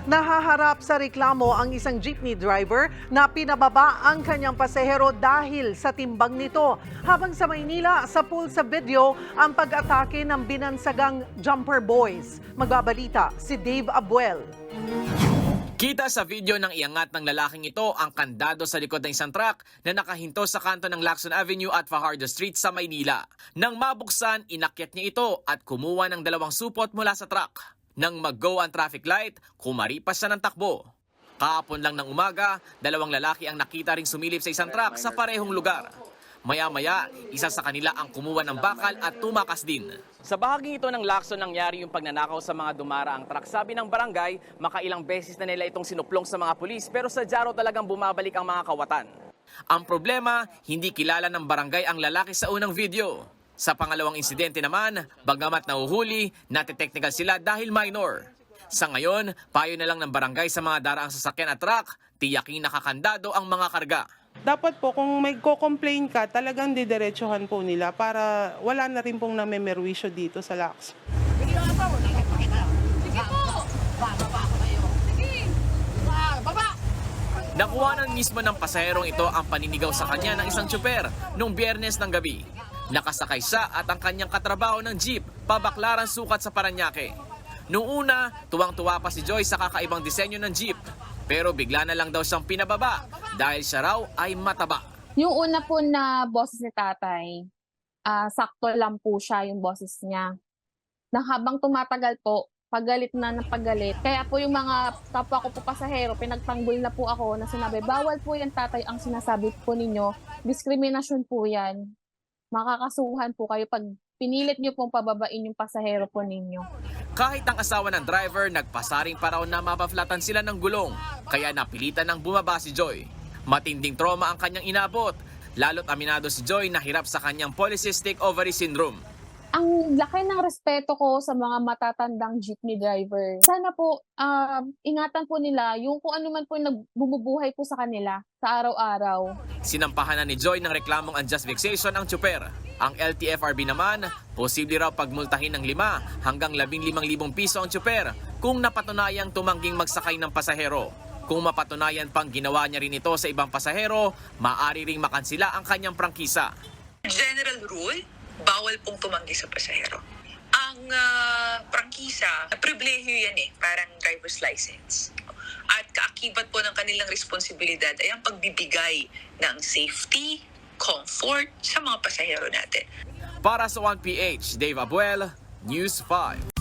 Nahaharap sa reklamo ang isang jeepney driver na pinababa ang kanyang pasahero dahil sa timbang nito. Habang sa Maynila, sa pool sa video ang pag-atake ng binansagang Jumper Boys. Magbabalita si Dave Abuel. Kita sa video ng iangat ng lalaking ito ang kandado sa likod ng isang truck na nakahinto sa kanto ng Lacson Avenue at Fajardo Street sa Maynila. Nang mabuksan, inakyat niya ito at kumuha ng 2 supot mula sa truck. Nang mag-go ang traffic light, kumaripas siya ng takbo. Kahapon lang ng umaga, 2 lalaki ang nakita ring sumilip sa isang truck sa parehong lugar. Maya-maya, isa sa kanila ang kumuha ng bakal at tumakas din. Sa bahaging ito ng Lacson nangyari yung pagnanakaw sa mga dumaraang truck. Sabi ng barangay, makailang beses na nila itong sinuplong sa mga pulis pero sa Jaro talagang bumabalik ang mga kawatan. Ang problema, hindi kilala ng barangay ang lalaki sa unang video. Sa pangalawang insidente naman, bagamat nahuhuli, nate-technical sila dahil minor. Sa ngayon, payo na lang ng barangay sa mga daraang sasakyan at truck, tiyaking nakakandado ang mga karga. Dapat po kung may ko-complain ka, talagang didiretsuhan po nila para wala na rin pong namemerwisyo dito sa Lacson. Sige po! Bababa ko kayo. Sige! Baba! Nakuhanan mismo ng pasaherong ito ang paninigaw sa kanya ng isang tsuper noong Biyernes ng gabi. Nakasakay siya at ang kanyang katrabaho ng jeep, pabaklaran sukat sa Paranaque. Noong una, tuwang-tuwa pa si Joy sa kakaibang disenyo ng jeep. Pero bigla na lang daw siyang pinababa dahil siya raw ay mataba. Yung una po na boses ni tatay, sakto lang po siya yung boses niya. Na habang tumatagal po, pagalit na ng pagalit. Kaya po yung mga kapwa ko po pasahero, pinagtanggol na po ako na sinabi, bawal po yan tatay ang sinasabi po ninyo. Diskriminasyon po yan. Makakasuhan po kayo pag pinilit niyo pong pababain yung pasahero po ninyo. Kahit ang asawa ng driver, nagpasaring pa raw na mapaflatan sila ng gulong. Kaya napilitan ng bumaba si Joy. Matinding trauma ang kanyang inabot. Lalo't aminado si Joy na hirap sa kanyang polycystic ovary syndrome. Ang laki ng respeto ko sa mga matatandang jeepney driver. Sana po, ingatan po nila yung kung ano man po nagbumubuhay po sa kanila sa araw-araw. Sinampahan na ni Joy ng reklamong unjust vexation ang tsuper. Ang LTFRB naman, posible raw pagmultahin ng 5 hanggang 15,000 piso ang tsuper kung napatunayang tumangging magsakay ng pasahero. Kung mapatunayan pang ginawa niya rin ito sa ibang pasahero, maaari ring makansila ang kanyang prangkisa. General rule, bawal pong tumanggi sa pasahero. Ang prangkisa, pribilehyo yan parang driver's license. At kaakibat po ng kanilang responsibilidad ay ang pagbibigay ng safety, comfort sa mga pasahero natin. Para sa 1PH, Dave Abuel, News 5.